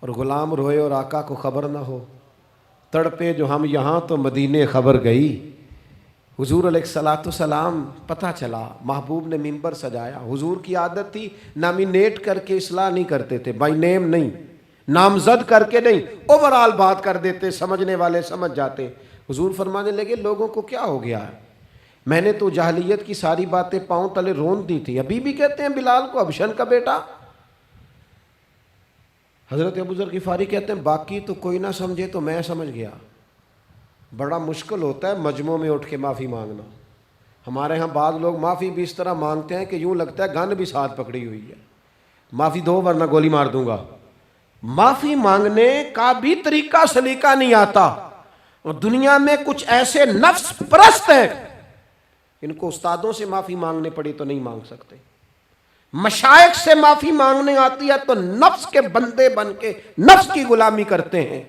اور غلام روئے اور آقا کو خبر نہ ہو، تڑپے جو ہم یہاں تو مدینے خبر گئی۔ حضور علیہ الصلوۃ والسلام پتہ چلا، محبوب نے ممبر سجایا۔ حضور کی عادت تھی نامینیٹ کر کے اصلاح نہیں کرتے تھے، بائی نیم نہیں، نامزد کر کے نہیں، اوورال بات کر دیتے، سمجھنے والے سمجھ جاتے۔ حضور فرمانے لگے لوگوں کو کیا ہو گیا ہے، میں نے تو جاہلیت کی ساری باتیں پاؤں تلے رون دی تھی، ابھی بھی کہتے ہیں بلال کو حبشن کا بیٹا۔ حضرت ابو ذر غفاری کہتے ہیں باقی تو کوئی نہ سمجھے تو میں سمجھ گیا۔ بڑا مشکل ہوتا ہے مجمع میں اٹھ کے معافی مانگنا۔ ہمارے ہاں بعض لوگ معافی بھی اس طرح مانگتے ہیں کہ یوں لگتا ہے گن بھی ساتھ پکڑی ہوئی ہے، معافی دو ورنہ گولی مار دوں گا۔ معافی مانگنے کا بھی طریقہ سلیقہ نہیں آتا، اور دنیا میں کچھ ایسے نفس پرست ہیں ان کو استادوں سے معافی مانگنے پڑی تو نہیں مانگ سکتے، مشائخ سے معافی مانگنے آتی ہے تو نفس کے بندے بن کے نفس کی غلامی کرتے ہیں،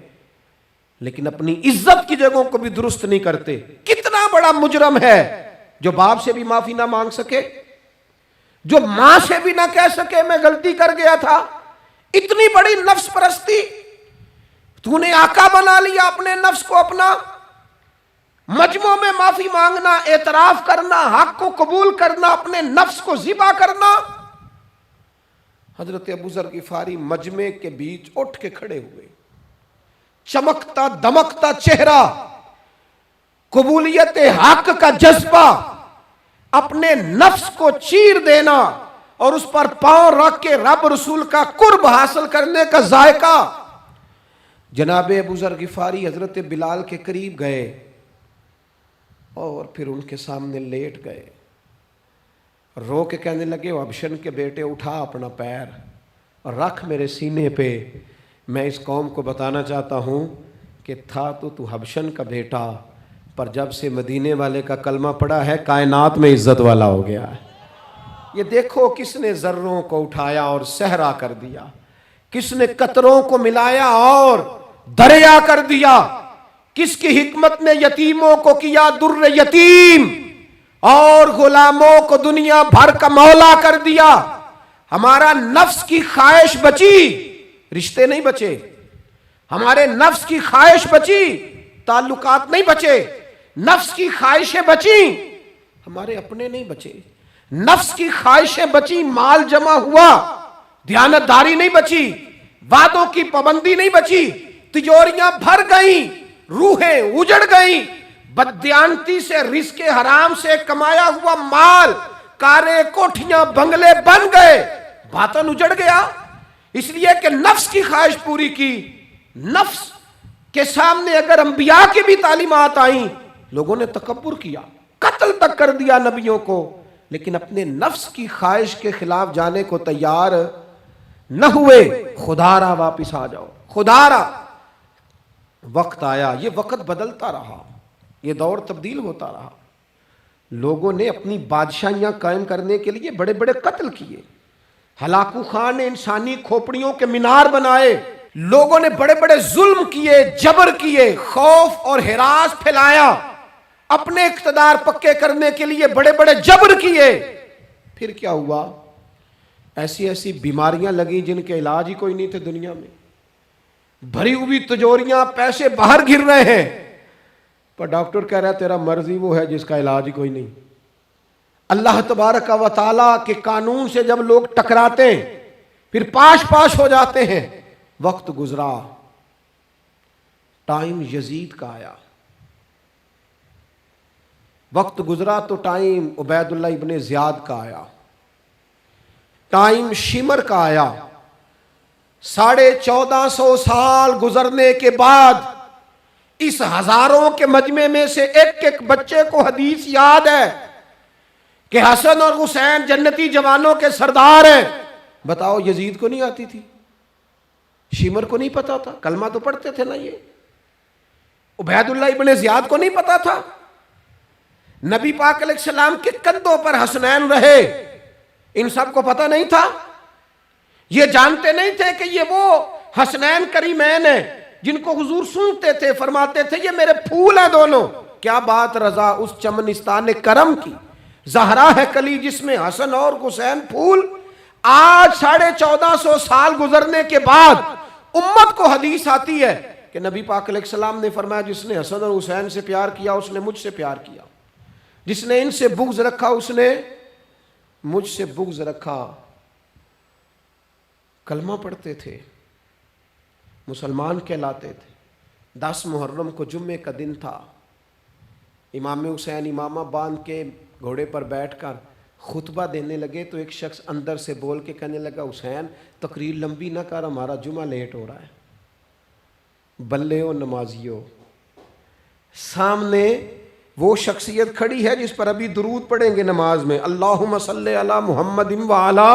لیکن اپنی عزت کی جگہوں کو بھی درست نہیں کرتے۔ کتنا بڑا مجرم ہے جو باپ سے بھی معافی نہ مانگ سکے، جو ماں سے بھی نہ کہہ سکے میں غلطی کر گیا تھا۔ اتنی بڑی نفس پرستی، تو نے آقا بنا لیا اپنے نفس کو اپنا۔ مجمع میں معافی مانگنا، اعتراف کرنا، حق کو قبول کرنا، اپنے نفس کو ذبح کرنا۔ حضرت ابو ذر غفاری مجمع کے بیچ اٹھ کے کھڑے ہوئے، چمکتا دمکتا چہرہ، قبولیت حق کا جذبہ، اپنے نفس کو چیر دینا اور اس پر پاؤں رکھ کے رب رسول کا قرب حاصل کرنے کا ذائقہ۔ جناب ابو ذر غفاری حضرت بلال کے قریب گئے اور پھر ان کے سامنے لیٹ گئے، رو کے کہنے لگے حبشن کے بیٹے اٹھا اپنا پیر اور رکھ میرے سینے پہ، میں اس قوم کو بتانا چاہتا ہوں کہ تھا تو حبشن کا بیٹا، پر جب سے مدینے والے کا کلمہ پڑا ہے کائنات میں عزت والا ہو گیا ہے۔ یہ دیکھو کس نے ذروں کو اٹھایا اور صحرا کر دیا، کس نے قطروں کو ملایا اور دریا کر دیا، کس کی حکمت نے یتیموں کو کیا در یتیم اور غلاموں کو دنیا بھر کا مولا کر دیا۔ ہمارا نفس کی خواہش بچی، رشتے نہیں بچے، ہمارے نفس کی خواہش بچی، تعلقات نہیں بچے، نفس کی خواہشیں بچی، ہمارے اپنے نہیں بچے، نفس کی خواہشیں بچی، مال جمع ہوا، دیانتداری نہیں بچی، وعدوں کی پابندی نہیں بچی، تجوریاں بھر گئیں، روحیں اجڑ گئیں، بددیانتی سے رزق حرام سے کمایا ہوا مال، کاریں کوٹھیاں بنگلے بن گئے، باطن اجڑ گیا، اس لیے کہ نفس کی خواہش پوری کی۔ نفس کے سامنے اگر انبیاء کی بھی تعلیمات آئیں، لوگوں نے تکبر کیا، قتل تک کر دیا نبیوں کو، لیکن اپنے نفس کی خواہش کے خلاف جانے کو تیار نہ ہوئے۔ خدا را واپس آ جاؤ، خدا را۔ وقت آیا، یہ وقت بدلتا رہا، یہ دور تبدیل ہوتا رہا، لوگوں نے اپنی بادشاہیاں قائم کرنے کے لیے بڑے بڑے قتل کیے، ہلاکو خان نے انسانی کھوپڑیوں کے مینار بنائے، لوگوں نے بڑے بڑے ظلم کیے، جبر کیے، خوف اور ہراس پھیلایا، اپنے اقتدار پکے کرنے کے لیے بڑے بڑے جبر کیے۔ پھر کیا ہوا؟ ایسی ایسی بیماریاں لگیں جن کے علاج ہی کوئی نہیں تھے دنیا میں، بھری ہوئی تجوریاں، پیسے باہر گر رہے ہیں، پر ڈاکٹر کہہ رہا ہے تیرا مرض ہی وہ ہے جس کا علاج ہی کوئی نہیں۔ اللہ تبارک و تعالیٰ کے قانون سے جب لوگ ٹکراتے ہیں پھر پاش پاش ہو جاتے ہیں۔ وقت گزرا، ٹائم یزید کا آیا، وقت گزرا تو ٹائم عبید اللہ ابن زیاد کا آیا، ٹائم شمر کا آیا۔ 1450 سال گزرنے کے بعد اس ہزاروں کے مجمع میں سے ایک ایک بچے کو حدیث یاد ہے کہ حسن اور حسین جنتی جوانوں کے سردار ہیں۔ بتاؤ یزید کو نہیں آتی تھی؟ شمر کو نہیں پتا تھا؟ کلمہ تو پڑھتے تھے نا یہ؟ عبید اللہ ابن زیاد کو نہیں پتا تھا؟ نبی پاک علیہ السلام کے کندھوں پر حسنین رہے، ان سب کو پتا نہیں تھا؟ یہ جانتے نہیں تھے کہ یہ وہ حسنین کریمین ہیں جن کو حضور سنتے تھے، فرماتے تھے یہ میرے پھول ہیں دونوں؟ کیا بات رضا اس چمنستان کرم کی، زہرا ہے کلی جس میں حسن اور حسین پھول۔ آج 1450 سال گزرنے کے بعد امت کو حدیث آتی ہے کہ نبی پاک علیہ السلام نے فرمایا جس نے حسن اور حسین سے پیار کیا اس نے مجھ سے پیار کیا، جس نے ان سے بغض رکھا اس نے مجھ سے بغض رکھا۔ کلمہ پڑھتے تھے، مسلمان کہلاتے تھے۔ 10 محرم کو جمعے کا دن تھا، امام حسین امامہ باندھ کے گھوڑے پر بیٹھ کر خطبہ دینے لگے تو ایک شخص اندر سے بول کے کہنے لگا حسین تقریر لمبی نہ کر، ہمارا جمعہ لیٹ ہو رہا ہے۔ بلے و نمازیوں، سامنے وہ شخصیت کھڑی ہے جس پر ابھی درود پڑھیں گے نماز میں، اللہم صلی علی محمد و علی